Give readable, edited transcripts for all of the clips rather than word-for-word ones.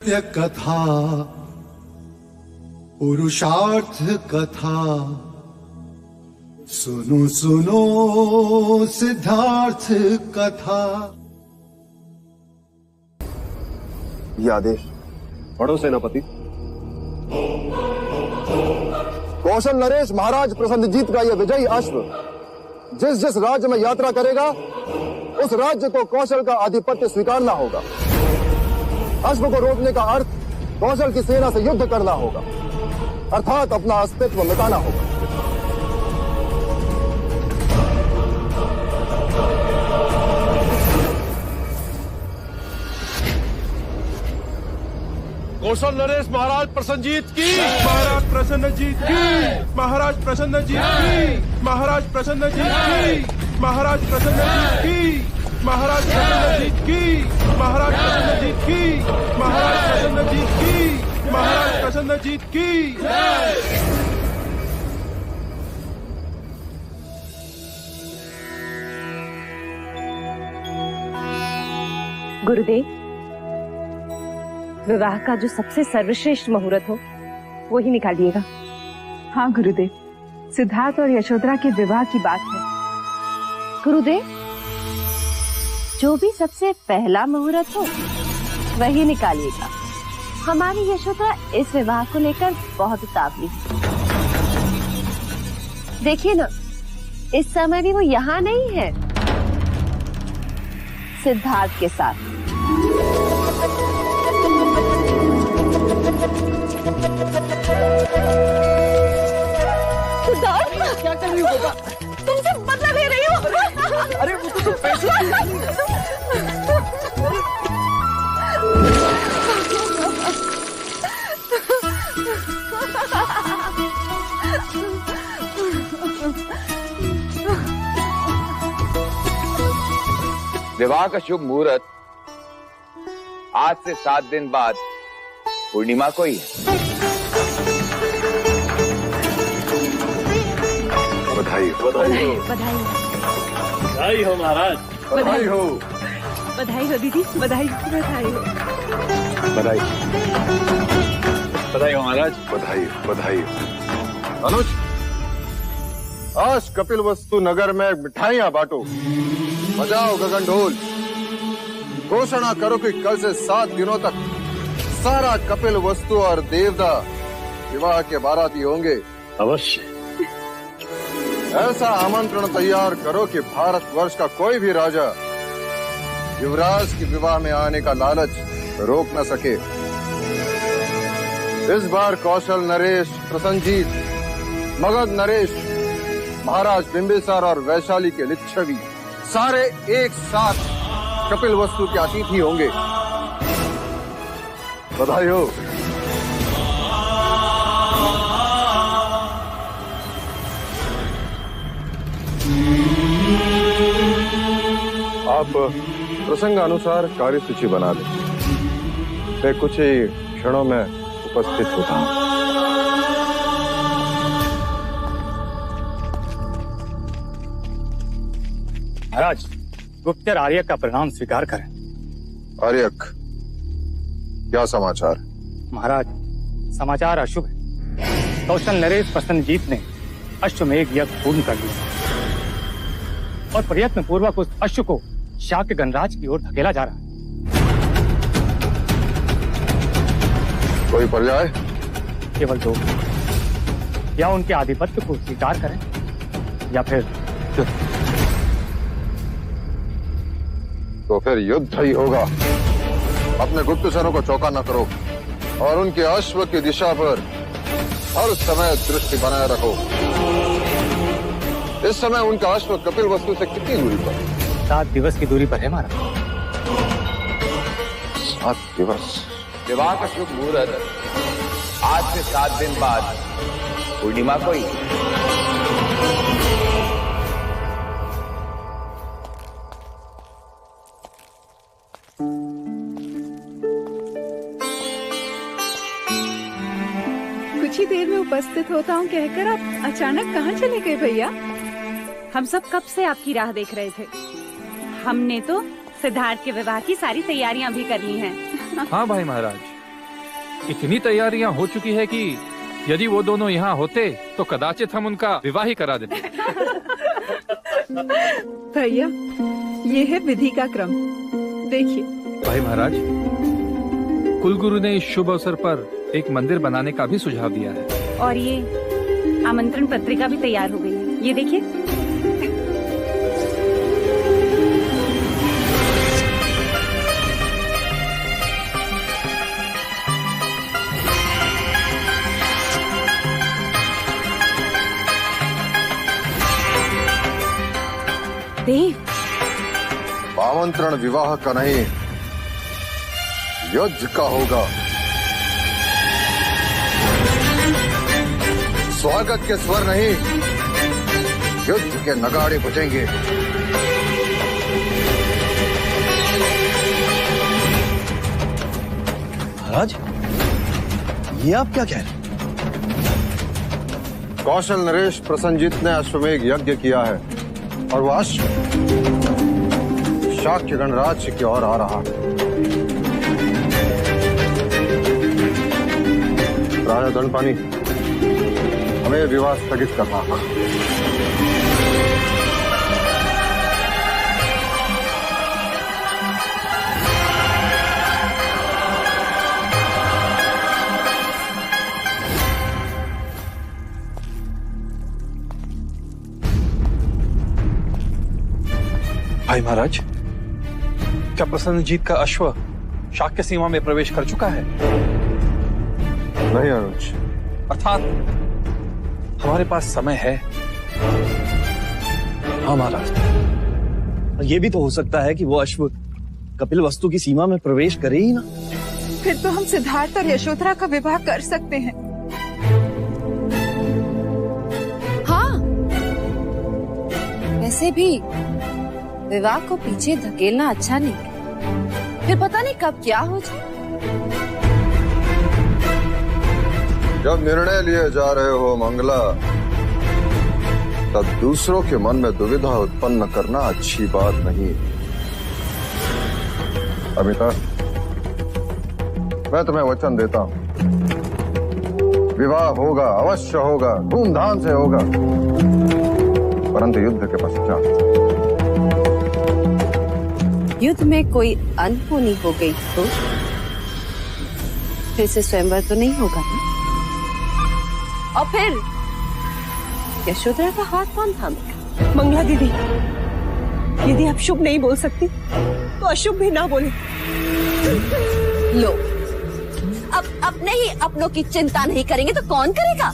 कथा पुरुषार्थ कथा सुनो सुनो सिद्धार्थ कथा। ये आदेश पढ़ो सेनापति। कौशल नरेश महाराज प्रसन्नजीत का यह विजयी अश्व जिस जिस राज्य में यात्रा करेगा उस राज्य को कौशल का आधिपत्य स्वीकारना होगा। अश्व को रोकने का अर्थ कौशल की सेना से युद्ध करना होगा, अर्थात अपना अस्तित्व मिटाना होगा। कौशल नरेश महाराज प्रसन्नजीत की, महाराज प्रसन्नजीत की, महाराज प्रसन्नजीत की, महाराज प्रसन्नजीत की, महाराज प्रसन्नजीत की, महाराज प्रसन्नजीत की, महाराज प्रसन्नजीत की, महाराज प्रसन्नजीत की, महाराज प्रसन्नजीत की। गुरुदेव, विवाह का जो सबसे सर्वश्रेष्ठ मुहूर्त हो वो ही निकालिएगा। हाँ गुरुदेव, सिद्धार्थ और यशोधरा के विवाह की बात है। गुरुदेव, जो भी सबसे पहला मुहूर्त हो वही निकालिएगा। हमारी यशोधरा इस विवाह को लेकर बहुत उतावली है। देखिए ना, इस समय भी वो यहाँ नहीं है, सिद्धार्थ के साथ। सिद्धार्थ, क्या कर रही हो बेटा? तुमसे बदला ले रही हो। अरे वो तो पैसे विवाह का शुभ मुहूर्त आज से 7 दिन बाद पूर्णिमा को ही है। बधाई हो, बधाई हो, बधाई बधाई हो महाराज, बधाई हो, बधाई हो दीदी, बधाई बधाई हो, बधाई बधाई हो महाराज, बधाई बधाई। अनुज, आज कपिल वस्तु नगर में मिठाइयां बांटो, बजाओ गगन ढोल, घोषणा करो कि कल से 7 दिनों तक सारा कपिल वस्तु और देवदा विवाह के बाराती होंगे। अवश्य। ऐसा आमंत्रण तैयार करो कि भारत वर्ष का कोई भी राजा युवराज के विवाह में आने का लालच रोक न सके। इस बार कौशल नरेश प्रसन्नजीत, मगध नरेश, महाराज बिंबिसार और वैशाली के लिच्छवी सारे एक साथ कपिल वस्तु के अतिथि होंगे। बधाई हो। आप प्रसंग अनुसार कार्यसूची बना लें। मैं कुछ ही क्षणों में उपस्थित होता हूँ। महाराज, गुप्तचर आर्यक का प्रणाम स्वीकार करें। आर्यक, क्या समाचार? महाराज, समाचार अशुभ है। कौशल नरेश प्रसन्नजीत ने अश्वमेघ यज्ञ पूर्ण कर लिया और प्रयत्न पूर्वक उस अश्व को शाक्य गणराज की ओर धकेला जा रहा है। कोई पर्याय? केवल 2, या उनके आधिपत्य को स्वीकार करें या फिर युद्ध। तो फिर युद्ध ही होगा। अपने गुप्तचरों को चौका न करो और उनके अश्व की दिशा पर हर समय दृष्टि बनाए रखो। इस समय उनका अश्व कपिल वस्तु से कितनी दूरी पर? 7 दिवस की दूरी पर है महाराज। 7 दिवस। विवाह का शुभ मुहूर्त आज से 7 दिन बाद पूर्णिमा को ही। कुछ ही देर में उपस्थित होता हूँ कहकर आप अचानक कहाँ चले गए भैया? हम सब कब से आपकी राह देख रहे थे। हमने तो सिद्धार्थ के विवाह की सारी तैयारियां भी कर ली हैं। हाँ भाई महाराज, इतनी तैयारियां हो चुकी है कि यदि वो दोनों यहाँ होते तो कदाचित हम उनका विवाह ही करा देते। भैया, ये है विधि का क्रम, देखिए। भाई महाराज, कुलगुरु ने इस शुभ अवसर पर एक मंदिर बनाने का भी सुझाव दिया है। और ये आमंत्रण पत्रिका भी तैयार हो गई है, ये देखिए। देव, आमंत्रण विवाह का नहीं, युद्ध का होगा। स्वागत के स्वर नहीं, युद्ध के नगाड़े बजेंगे। महाराज, ये आप क्या कह रहे हैं? कौशल नरेश प्रसन्नजीत ने अश्वमेघ यज्ञ किया है और वह अश्व शाक्य गणराज्य की ओर आ रहा है। राजा दंडपानी, हमें विवाह स्थगित करना होगा। भाई महाराज, क्या प्रसन्नजीत का अश्व शाक्य सीमा में प्रवेश कर चुका है? नहीं अनुज, अर्थात हमारे पास समय है। हाँ महाराज, ये भी तो हो सकता है कि वो अश्व कपिल वस्तु की सीमा में प्रवेश करे ही ना। फिर तो हम सिद्धार्थ और यशोधरा का विवाह कर सकते हैं। हाँ, वैसे भी विवाह को पीछे धकेलना अच्छा नहीं, फिर पता नहीं कब क्या हो जाए। जब निर्णय लिए जा रहे हो मंगला, तब दूसरों के मन में दुविधा उत्पन्न करना अच्छी बात नहीं। अमिता, मैं तुम्हें वचन देता हूं, विवाह होगा, अवश्य होगा, धूमधाम से होगा, परंतु युद्ध के पश्चात। युद्ध में कोई अनहोनी हो गई तो फिर से स्वयंवर तो नहीं होगा ना? और फिर यशोधरा का हाथ कौन थामेगा? मंगला दीदी, यदि आप शुभ नहीं बोल सकती तो अशुभ भी ना बोले। लो, अब अपने ही अपनों की चिंता नहीं करेंगे तो कौन करेगा?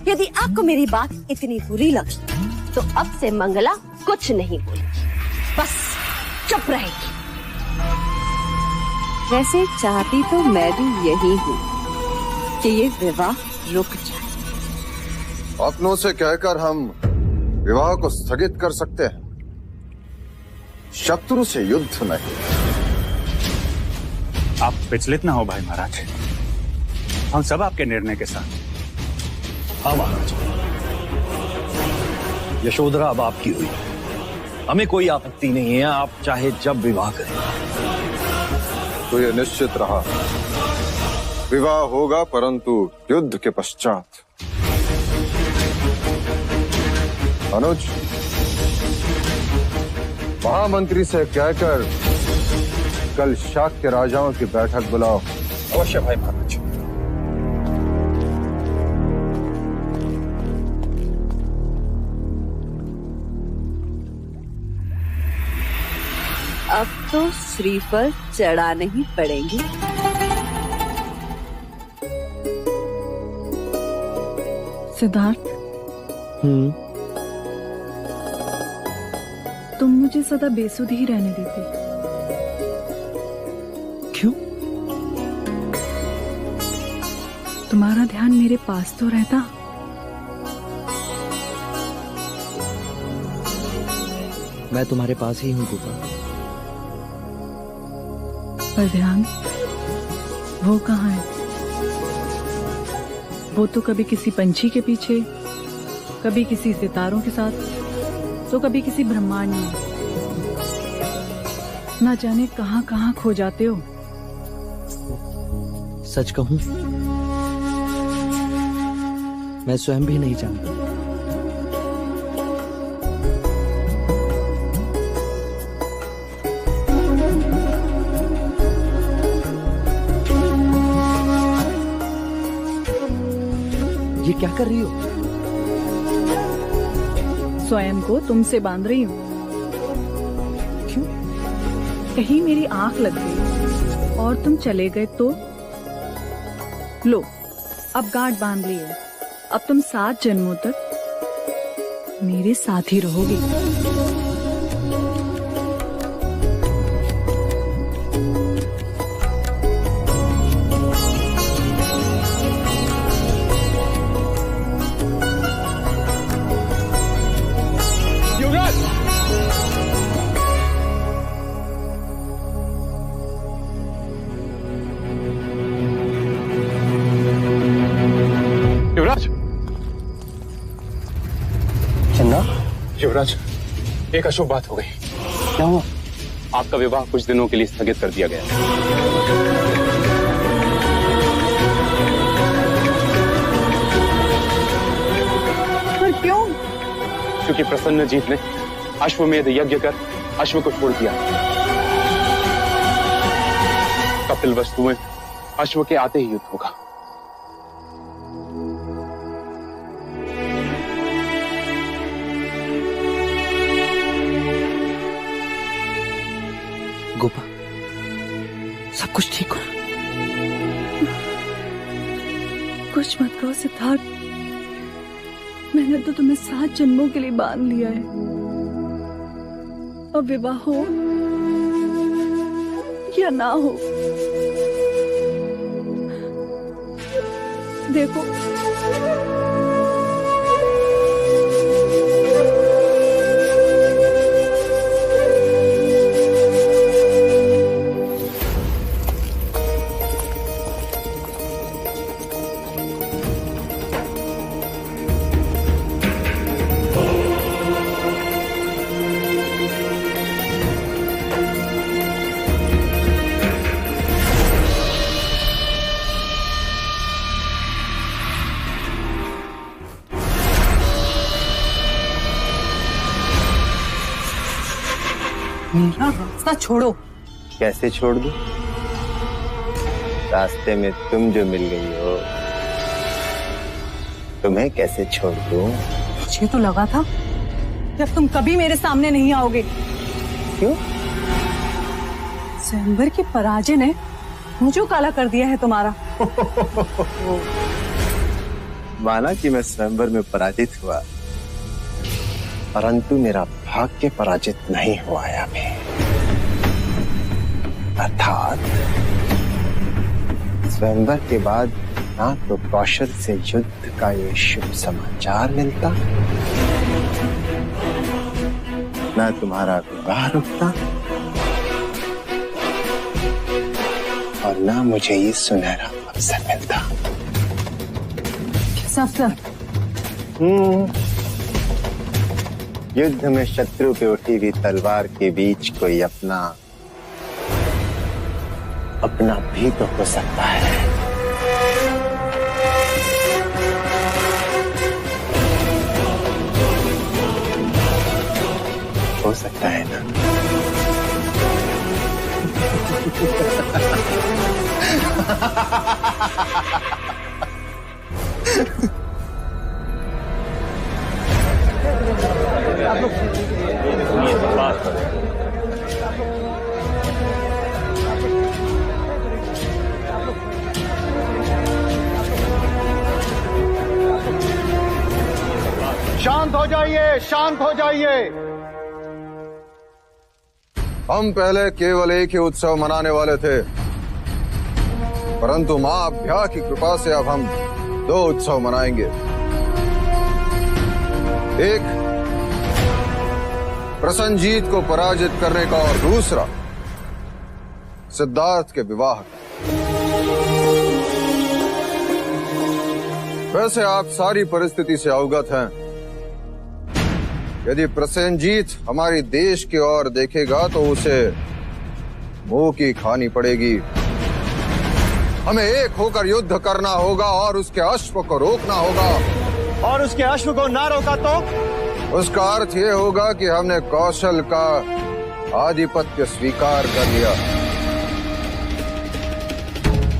यदि आपको मेरी बात इतनी बुरी लगी तो अब से मंगला कुछ नहीं बोलेगी, बस चुप रहेगी। वैसे चाहती तो मैं भी यही हूँ कि ये विवाह रुक जाए। अपनों से कहकर हम विवाह को स्थगित कर सकते हैं, शत्रु से युद्ध नहीं। आप विचलित ना हो भाई महाराज, हम सब आपके निर्णय के साथ। हाँ महाराज, यशोधरा अब आपकी हुई, हमें कोई आपत्ति नहीं है, आप चाहे जब विवाह करें। तो ये निश्चित रहा, विवाह होगा परंतु युद्ध के पश्चात। अनुज, महामंत्री से कहकर कल शाक्य राजाओं की बैठक बुलाओ। अवश्य भाई महाराज। अब तो श्रीफल चढ़ाने ही पड़ेंगे। सिद्धार्थ, तुम मुझे सदा बेसुध ही रहने देते। क्यों? तुम्हारा ध्यान मेरे पास तो रहता। मैं तुम्हारे पास ही हूँ गोपा। पर ध्यान वो कहाँ है? वो तो कभी किसी पंछी के पीछे, कभी किसी सितारों के साथ, तो कभी किसी ब्रह्मांड में। ना जाने कहाँ कहाँ खो जाते हो। सच कहूं, मैं स्वयं भी नहीं जानता। ये क्या कर रही हो? स्वयं को तुमसे बांध रही हूँ। क्यों? कहीं मेरी आंख लग गई और तुम चले गए तो? लो, अब गांठ बांध ली है। अब तुम 7 जन्मों तक मेरे साथ ही रहोगी। युवराज, एक अशुभ बात हो गई। क्या हुआ? आपका विवाह कुछ दिनों के लिए स्थगित कर दिया गया। पर क्यों? क्योंकि प्रसन्नजीत ने अश्वमेध यज्ञ कर अश्व को छोड़ दिया। कपिल वस्तु में अश्व के आते ही युद्ध होगा। गोपा, सब कुछ ठीक हो? कुछ मत कहो सिद्धार्थ, मैंने तो तुम्हें 7 जन्मों के लिए बांध लिया है। अब विवाह हो या ना हो, देखो मेरा रास्ता छोड़ो। कैसे छोड़ दूं? रास्ते में तुम जो मिल गई हो, तुम्हें कैसे छोड़ दूं? मुझे तो लगा था कि अब तुम कभी मेरे सामने नहीं आओगे। क्यों? स्वयंवर की पराजय ने मुझे काला कर दिया है तुम्हारा। माना कि मैं स्वयंवर में पराजित हुआ, परंतु मेरा भाग्य पराजित नहीं हुआ है अभी। अर्थात स्वयंवर के बाद ना तो कौशल से युद्ध का ये शुभ समाचार मिलता, ना तुम्हारा विवाह रुकता, और ना मुझे ये सुनहरा अवसर मिलता। किस अवसर? युद्ध में शत्रु पे उठी हुई तलवार के बीच कोई अपना भी तो हो सकता है। हो सकता है ना? शांत हो जाइए, शांत हो जाइए। हम पहले केवल एक ही उत्सव मनाने वाले थे, परंतु मां अभ्या की कृपा से अब हम 2 उत्सव मनाएंगे। एक प्रसन्नजीत को पराजित करने का और दूसरा सिद्धार्थ के विवाह का। वैसे आप सारी परिस्थिति से अवगत हैं। यदि प्रसेनजीत हमारी देश की ओर देखेगा तो उसे मुंह की खानी पड़ेगी। हमें एक होकर युद्ध करना होगा और उसके अश्व को रोकना होगा। और उसके अश्व को ना रोका तो उसका अर्थ ये होगा कि हमने कौशल का आधिपत्य स्वीकार कर लिया।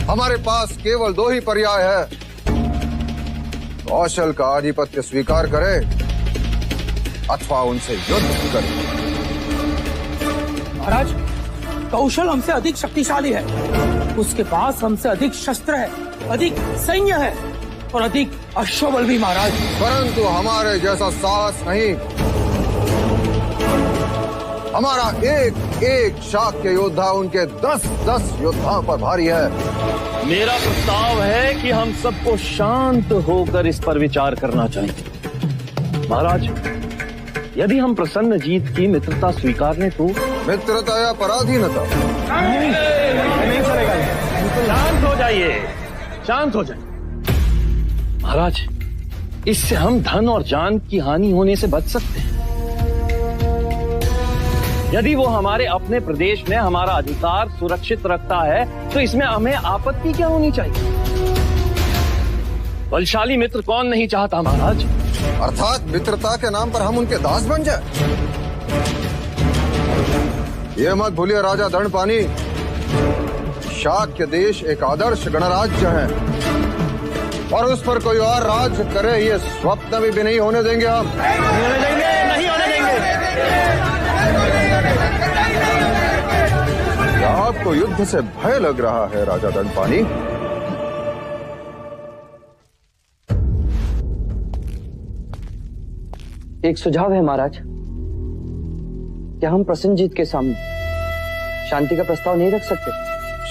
हमारे पास केवल दो ही पर्याय है, कौशल का आधिपत्य स्वीकार करे अथवा उनसे युद्ध करे। महाराज, कौशल हमसे अधिक शक्तिशाली है, उसके पास हमसे अधिक शस्त्र है, अधिक सैन्य है और अधिक अश्वबल भी महाराज। परंतु हमारे जैसा साहस नहीं। हमारा एक एक शाक्य योद्धा उनके 10-10 योद्धाओं पर भारी है। मेरा प्रस्ताव है कि हम सबको शांत होकर इस पर विचार करना चाहिए। महाराज, यदि हम प्रसन्नजीत की मित्रता स्वीकार लें तो? मित्रता या पराधीनता? नहीं चलेगा। शांत हो जाइए, शांत हो जाइए। महाराज, इससे हम धन और जान की हानि होने से बच सकते हैं। यदि वो हमारे अपने प्रदेश में हमारा अधिकार सुरक्षित रखता है तो इसमें हमें आपत्ति क्या होनी चाहिए? बलशाली मित्र कौन नहीं चाहता महाराज? अर्थात मित्रता के नाम पर हम उनके दास बन जाए? ये मत भूलिए राजा दंडपानी, शाक्य देश एक आदर्श गणराज्य है और उस पर कोई और राज्य करे ये स्वप्न भी नहीं होने देंगे हम। नहीं होने देंगे। क्या आपको युद्ध से भय लग रहा है राजा दंडपानी? एक सुझाव है महाराज। क्या हम प्रसन्नजीत के सामने शांति का प्रस्ताव नहीं रख सकते?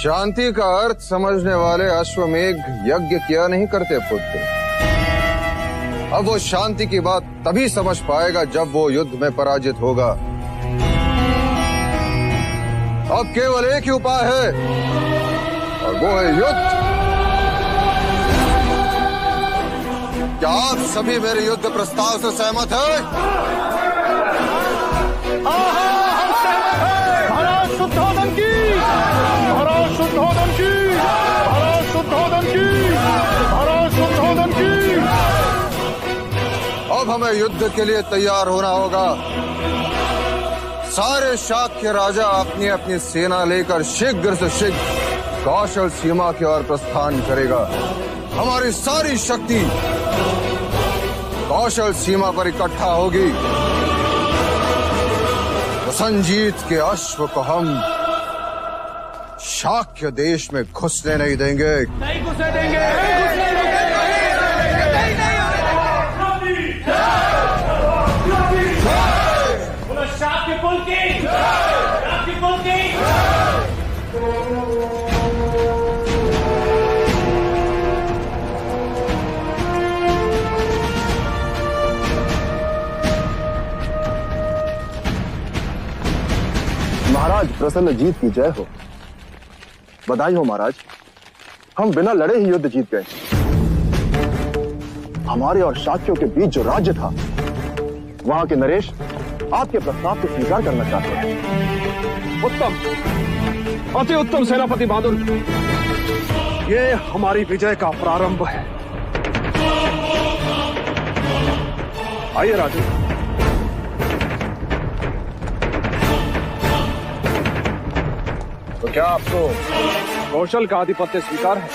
शांति का अर्थ समझने वाले अश्वमेघ यज्ञ किया नहीं करते पुत्र। अब वो शांति की बात तभी समझ पाएगा जब वो युद्ध में पराजित होगा। अब केवल एक ही उपाय है और वो है युद्ध। क्या आप सभी मेरे युद्ध प्रस्ताव से सहमत हैं? महाराज शुद्धोधन की, महाराज शुद्धोधन की, महाराज शुद्धोधन की, महाराज शुद्धोधन की। अब हमें युद्ध के लिए तैयार होना होगा। सारे शाक्य राजा अपनी अपनी सेना लेकर शीघ्र से शीघ्र कौशल सीमा की ओर प्रस्थान करेगा। हमारी सारी शक्ति कौशल सीमा पर इकट्ठा होगी। प्रसन्नजीत के अश्व को हम शाक्य देश में घुसने नहीं देंगे। नहीं घुसने देंगे। शाक्य कुल की, शाक्य कुल की। महाराज प्रसन्नजीत की जय हो। बधाई हो महाराज, हम बिना लड़े ही युद्ध जीत गए। हमारे और शाक्यों के बीच जो राज्य था, वहां के नरेश आपके प्रस्ताव को स्वीकार करना चाहते हैं। उत्तम, अति उत्तम सेनापति बहादुर, ये हमारी विजय का प्रारंभ है। आइए राजू। तो क्या आपको कौशल का आधिपत्य स्वीकार है?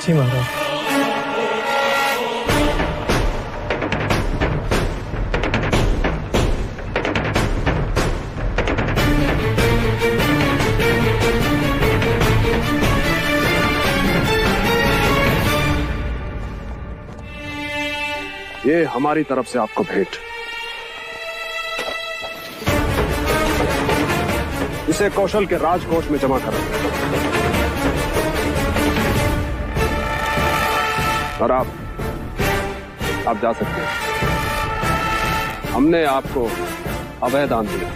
जी महाराज। ये हमारी तरफ से आपको भेंट। इसे कौशल के राजकोष में जमा करें और आप जा सकते हैं। हमने आपको अभय दान दिया।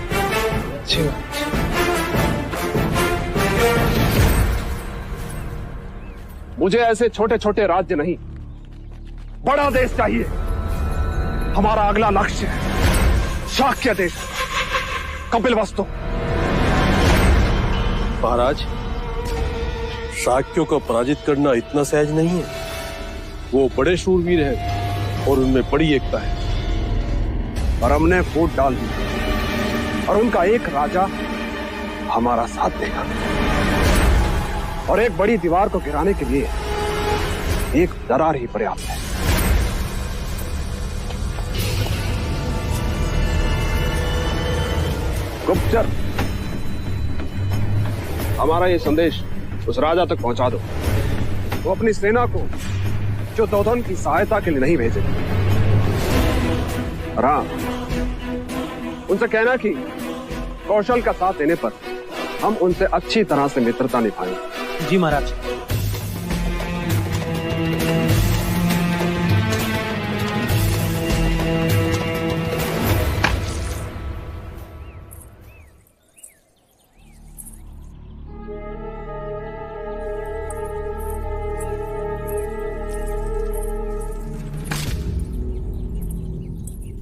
मुझे ऐसे छोटे छोटे राज्य नहीं, बड़ा देश चाहिए। हमारा अगला लक्ष्य है शाक्य देश, कपिलवस्तु। महाराज, शाक्यों को पराजित करना इतना सहज नहीं है। वो बड़े शूरवीर हैं और उनमें बड़ी एकता है। और हमने फूट डाल दी और उनका एक राजा हमारा साथ देगा। और एक बड़ी दीवार को गिराने के लिए एक दरार ही पर्याप्त है। गुप्तचर, हमारा ये संदेश उस राजा तक पहुंचा दो। वो अपनी सेना को जो दुर्योधन की सहायता के लिए नहीं भेजे। राम, उनसे कहना कि कौशल का साथ देने पर हम उनसे अच्छी तरह से मित्रता निभाएंगे। जी महाराज।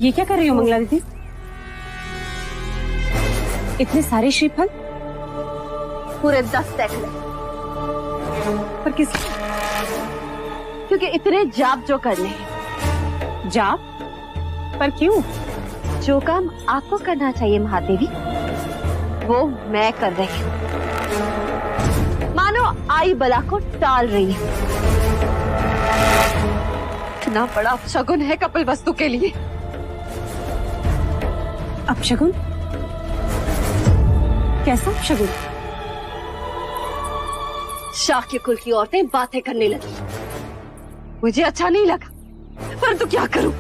ये क्या कर रही हो मंगला दीदी? इतने सारे श्रीफल? पूरे 10 सैकड़े। पर किस? क्योंकि इतने जाप जो करने हैं। जाप? पर क्यों? जो काम आपको करना चाहिए महादेवी, वो मैं कर रही हूँ। मानो आई बला को टाल रही हूँ। इतना बड़ा अपशगुन है कपिलवस्तु के लिए। अपशगुन? कैसा अपशगुन? शाक्य कुल की औरतें बातें करने लगी। मुझे अच्छा नहीं लगा, परंतु क्या करूं?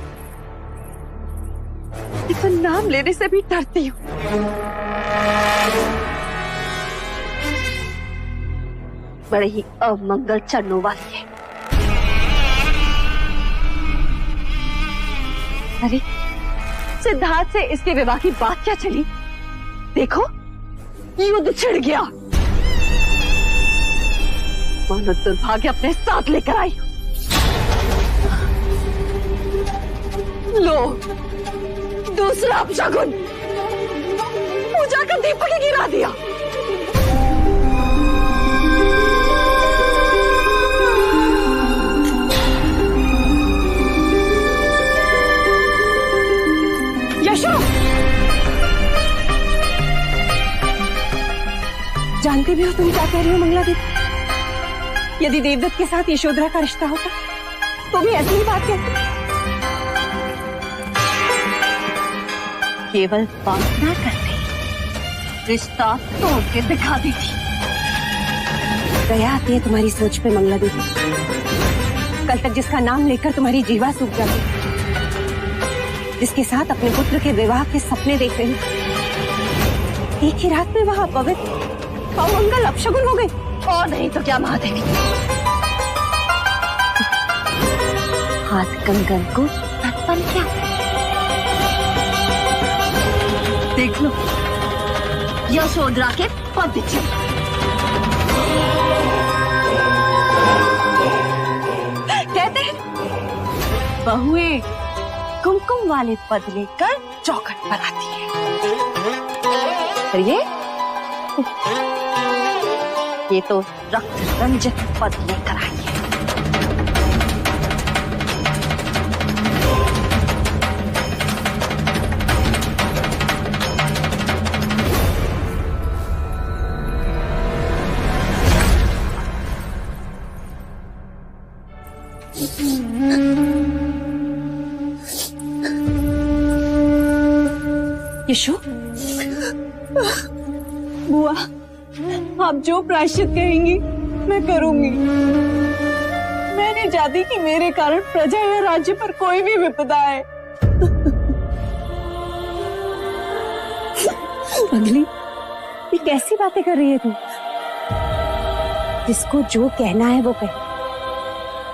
इतना नाम लेने से भी डरती हूँ। बड़े ही अमंगल चरणों वाली है। अरे सिद्धार्थ से इसके विवाह की बात क्या चली? देखो, युद्ध छिड़ गया। मानो दुर्भाग्य अपने साथ लेकर आई। लो, दूसरा अपशगुन। पूजा का दीपक ही गिरा दिया। यशो, जानते भी हो तुम क्या कह रही हो मंगला दीदी? यदि देवदत्त के साथ यशोधरा का रिश्ता होता तो भी ऐसी ही बात कहती। केवल बात ना करती, रिश्ता तोड़ के दिखा दी थी। दया आती है तुम्हारी सोच पे मंगला दीदी। कल तक जिसका नाम लेकर तुम्हारी जीवा सूख जाती, जिसके साथ अपने पुत्र के विवाह के सपने देख रही, एक ही रात में वह अपवित्र अमंगल अपशगुन हो गई। और नहीं तो क्या महादेवी, हाथ कंगन को तत्पन क्या? देख लो, यशोधरा के पद चिन्ह। कहते हैं बहुएं कुमकुम वाले पद लेकर चौखट पर आती है। पर ये तो रक्त रंजित पद लेकर आई है। यशो, बुआ, आप जो प्रायश्चित कहेंगी मैं करूंगी। मैं नहीं चाहती कि मेरे कारण प्रजा या राज्य पर कोई भी विपदा आए। अगली, ये कैसी बातें कर रही है तू? जिसको जो कहना है वो कहे,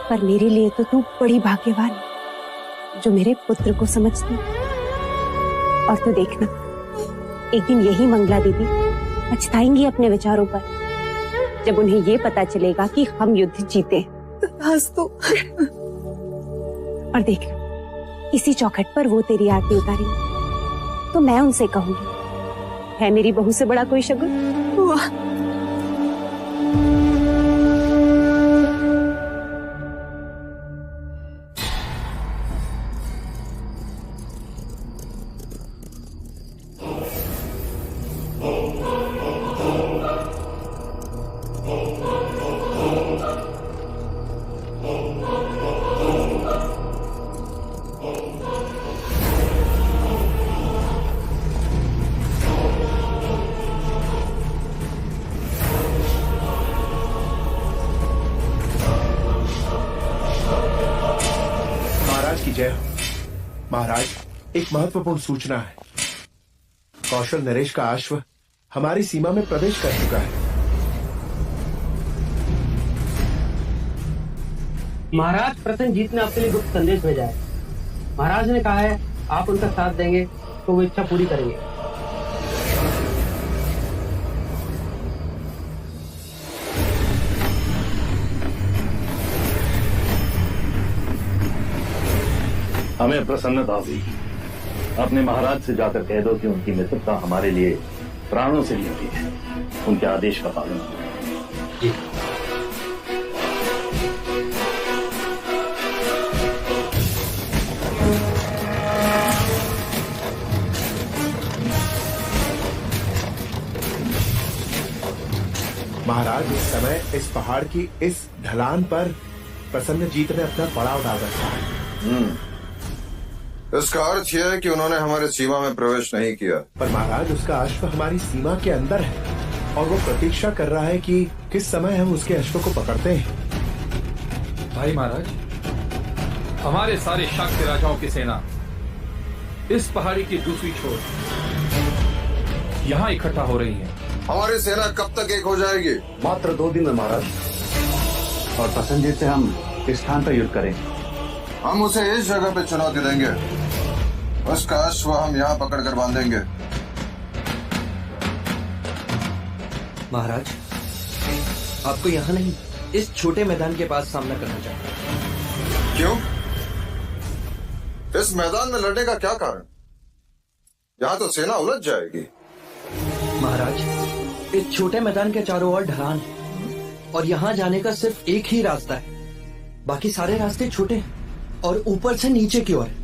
पर मेरे लिए तो तू बड़ी भाग्यवान है जो मेरे पुत्र को समझती। और तो देखना, एक दिन यही मंगला दीदी पछताएंगी अपने विचारों पर, जब उन्हें ये पता चलेगा कि हम युद्ध जीते। तो और देखना, इसी चौखट पर वो तेरी आरती उतारेंगी तो मैं उनसे कहूंगी, है मेरी बहू से बड़ा कोई शगुन? महाराज, एक महत्वपूर्ण सूचना है। कौशल नरेश का अश्व हमारी सीमा में प्रवेश कर चुका है। महाराज प्रसन्नजीत ने आपके लिए गुप्त संदेश भेजा है। महाराज ने कहा है आप उनका साथ देंगे तो वो इच्छा पूरी करेंगे। हमें प्रसन्नता हुई। अपने महाराज से जाकर कह दो कि उनकी मित्रता हमारे लिए प्राणों से भी होती है। उनके आदेश का पालन करें। जी। महाराज, इस समय इस पहाड़ की इस ढलान पर प्रसन्नजीत ने अपना पड़ाव डाल रखा है। इसका अर्थ यह है कि उन्होंने हमारे सीमा में प्रवेश नहीं किया। पर महाराज, उसका अश्व हमारी सीमा के अंदर है और वो प्रतीक्षा कर रहा है कि किस समय हम उसके अश्व को पकड़ते हैं। भाई महाराज, हमारे सारे शाक्य राजाओं की सेना इस पहाड़ी की दूसरी छोर यहाँ इकट्ठा हो रही है। हमारी सेना कब तक एक हो जाएगी? मात्र 2 दिन में महाराज। और प्रसन्नजीत से हम इस स्थान पर युद्ध करेंगे। हम उसे इस जगह पे चुनौती देंगे। उसका अश्व हम यहाँ पकड़कर बांधेंगे। महाराज, आपको यहाँ नहीं, इस छोटे मैदान के पास सामना करना चाहिए। क्यों? इस मैदान में लड़ने का क्या कारण? यहाँ तो सेना उलझ जाएगी। महाराज, इस छोटे मैदान के चारों ओर ढलान है और यहाँ जाने का सिर्फ एक ही रास्ता है। बाकी सारे रास्ते छोटे हैं और ऊपर से नीचे की ओर है।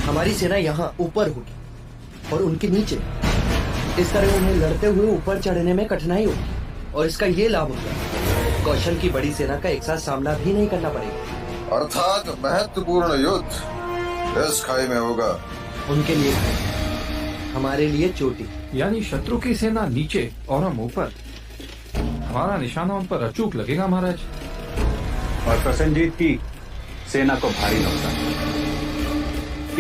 हमारी सेना यहाँ ऊपर होगी और उनके नीचे। इस तरह उन्हें लड़ते हुए ऊपर चढ़ने में कठिनाई होगी और इसका ये लाभ होगा, कौशल की बड़ी सेना का एक साथ सामना भी नहीं करना पड़ेगा। अर्थात महत्वपूर्ण युद्ध इस खाई में होगा। उनके लिए हमारे लिए चोटी। यानी शत्रु की सेना नीचे और हम ऊपर। हमारा निशाना उन पर अचूक लगेगा महाराज। और प्रसन्नजीत की सेना को भारी नुकसान।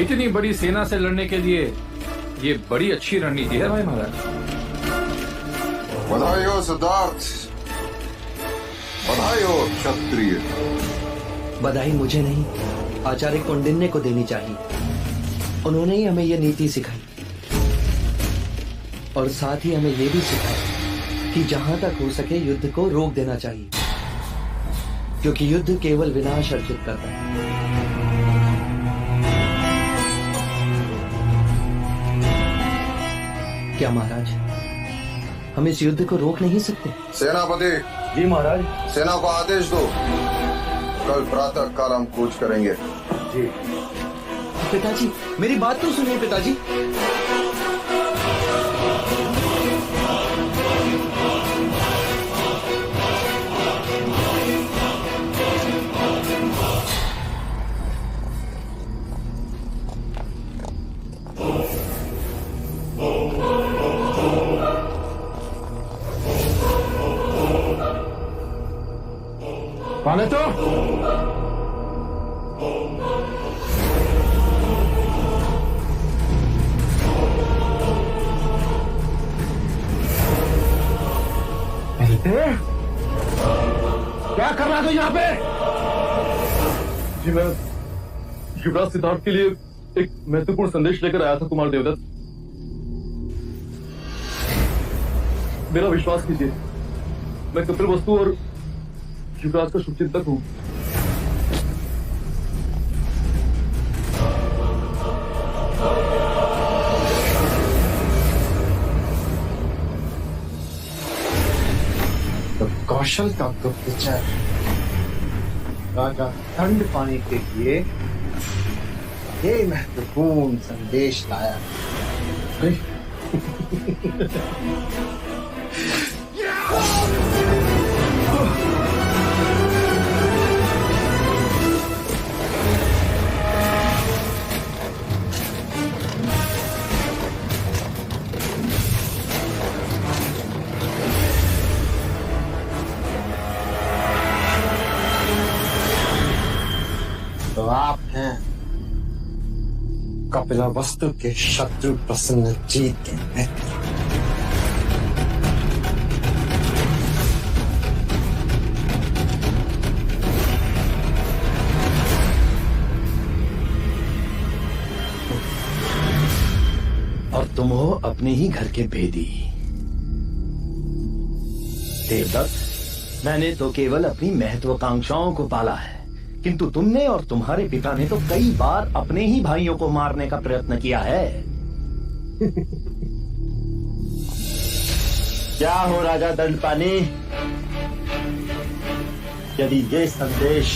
इतनी बड़ी सेना से लड़ने के लिए ये बड़ी अच्छी रणनीति है भाई महाराज। बधाई हो सिद्धार्थ, बधाई हो क्षत्रिय। बधाई मुझे नहीं, आचार्य कौंडिन्य को देनी चाहिए। उन्होंने ही हमें यह नीति सिखाई और साथ ही हमें यह भी सिखाया कि जहां तक हो सके युद्ध को रोक देना चाहिए, क्योंकि युद्ध केवल विनाश अर्जित करता है। क्या महाराज, हम इस युद्ध को रोक नहीं सकते? सेनापति। जी महाराज। सेना को आदेश दो, कल प्रातः काल हम कूच करेंगे। जी। पिताजी, मेरी बात तो सुनिए पिताजी। कौन है तो? क्या कर रहा था यहाँ पे? जी मैं युवराज सिद्धार्थ के लिए एक महत्वपूर्ण संदेश लेकर आया था कुमार देवदत्त। मेरा विश्वास कीजिए, मैं कपिलवस्तु और युवराज का शुभचिंतक हूँ। तो कौशल का गुप्तचर राजा दंड पाने के लिए ये महत्वपूर्ण संदेश लाया। तो आप हैं कपिलवस्तु के शत्रु प्रसन्नजीत के मित्र। और तुम हो अपने ही घर के भेदी। देवदत्त, मैंने तो केवल अपनी महत्वाकांक्षाओं को पाला है, किंतु तुमने और तुम्हारे पिता ने तो कई बार अपने ही भाइयों को मारने का प्रयत्न किया है। क्या हो राजा दंडपानी, यदि ये संदेश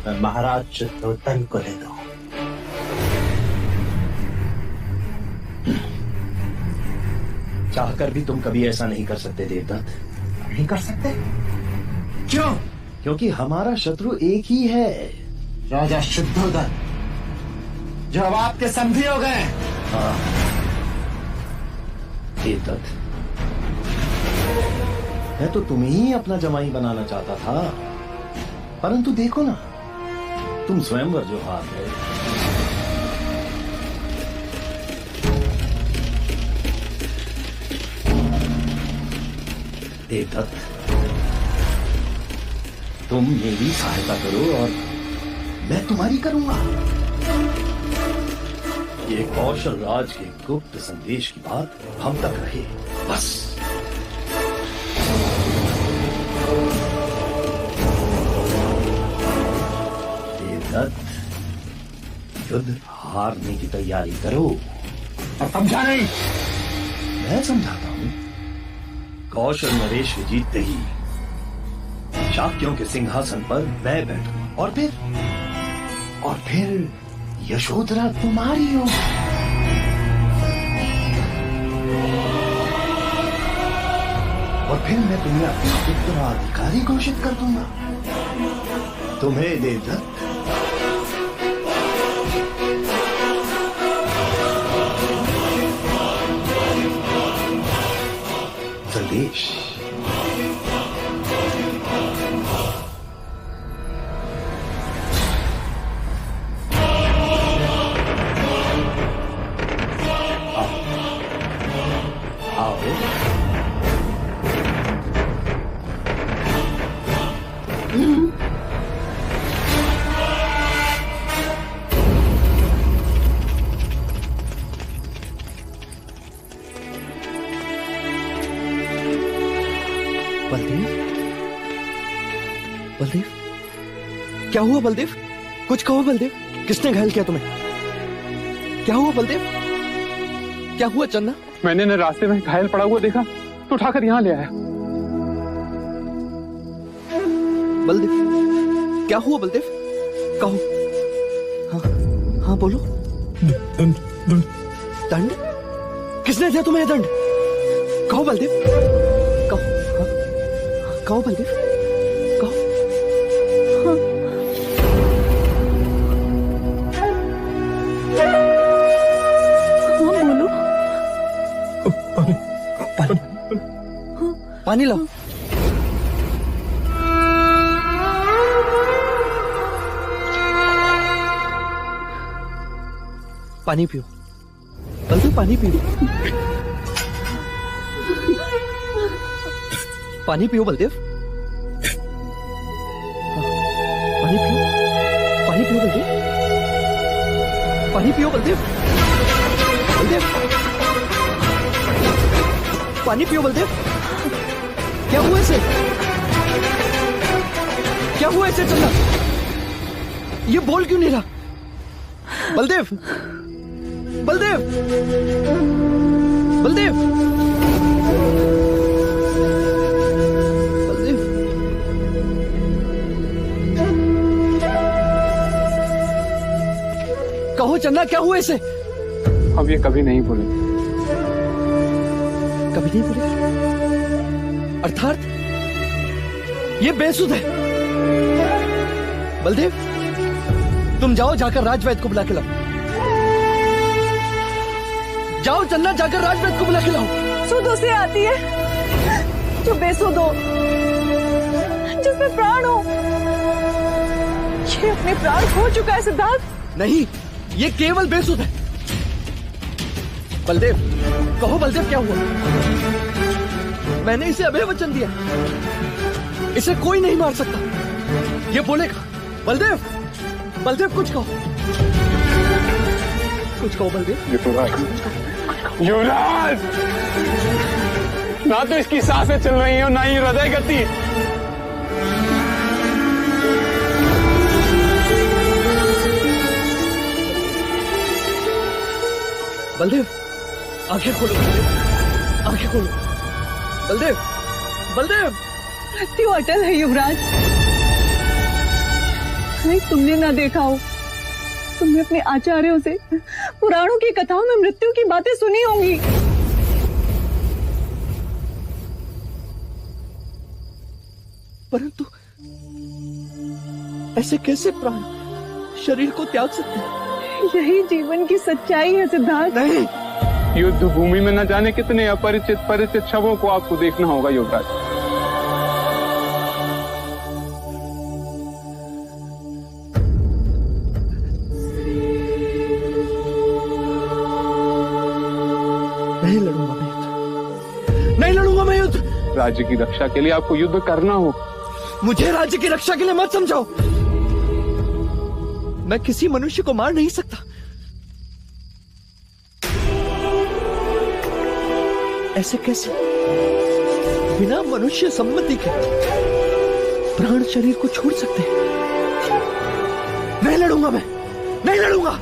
मैं महाराज चित्तोधन को दे दूं, चाहकर भी तुम कभी ऐसा नहीं कर सकते देवदत्त। नहीं कर सकते? क्यों? क्योंकि हमारा शत्रु एक ही है, राजा शुद्धोधन, जो अब आपके संधि हो गए। देवदत्त, मैं तो तुम्हें ही अपना जमाई बनाना चाहता था, परंतु देखो ना, तुम स्वयंवर जो हार गए। देवदत्त, तुम मेरी सहायता करो और मैं तुम्हारी करूंगा। ये कौशल राज के गुप्त संदेश की बात हम तक रहे, बस। देवदत्त, युद्ध हारने की तैयारी करो। और समझा नहीं? मैं समझाता हूं। कौशल नरेश के जीतते ही शाक्यों के सिंहासन पर मैं बैठूं और फिर यशोधरा तुम्हारी हो। और फिर मैं तुम्हें अपना उत्तराधिकारी घोषित कर दूंगा। तुम्हें देवदत्त संदेश। बलदेव, क्या हुआ बलदेव? कुछ कहो बलदेव, किसने घायल किया तुम्हें? क्या हुआ बलदेव? क्या हुआ चन्ना? मैंने न रास्ते में घायल पड़ा हुआ देखा तो उठाकर यहाँ ले आया। बलदेव, क्या हुआ बलदेव? कहो। हाँ हाँ बोलो। दंड? किसने दिया तुम्हें दंड? कहो बलदेव, कहो। हाँ, कहो बलदेव, कहो। पानी लाओ। पानी पियो बलदेव, पानी पियो। पानी पियो बलदेव। पानी पियो, पानी पियो बलदेव, पानी पियो बलदेव। बलदेव, पानी पियो बलदेव। क्या हुआ इसे? क्या हुआ इसे चन्ना? ये बोल क्यों नहीं रहा? बलदेव, बलदेव, बलदेव, बलदेव। कहो चन्ना, क्या हुआ इसे? अब ये कभी नहीं बोलेंगे। कभी नहीं बोलेंगे? अर्थात ये बेसुध है। बलदेव, तुम जाओ, जाकर राजवैद्य को बुला के लाओ। जाओ चन्ना, जाकर राजवैद्य को बुला के लाओ। सुध उसे आती है जो बेसुध हो, जिसमें प्राण हो। ये अपने प्राण खो चुका है सिद्धार्थ। नहीं, ये केवल बेसुध है। बलदेव, कहो बलदेव क्या हुआ? मैंने इसे अभय वचन दिया, इसे कोई नहीं मार सकता। ये बोलेगा। बलदेव, बलदेव कुछ कहो, कुछ कहो बलदेव। युवराज, ना तो इसकी सांसें चल रही हैं और ना ही हृदय गति। बलदेव, आंखें खोलो बलदेव, आंखें खोलो। बलदेव, बलदेव। मृत्यु अटल है युवराज। कहीं तुमने ना देखा हो, तुमने अपने आचार्यों से पुराणों की कथाओं में मृत्यु की बातें सुनी होंगी। परंतु ऐसे कैसे प्राण शरीर को त्याग सकते हैं? यही जीवन की सच्चाई है सिद्धार्थ। नहीं, युद्ध भूमि में न जाने कितने अपरिचित परिचित शवों को आपको देखना होगा युवराज। नहीं लड़ूंगा मैं युद्ध, नहीं लड़ूंगा मैं युद्ध। राज्य की रक्षा के लिए आपको युद्ध करना हो। मुझे राज्य की रक्षा के लिए मत समझाओ। मैं किसी मनुष्य को मार नहीं सकता। ऐसे कैसे बिना मनुष्य सम्मति के प्राण शरीर को छोड़ सकते हैं? नहीं लड़ूंगा मैं, नहीं लड़ूंगा।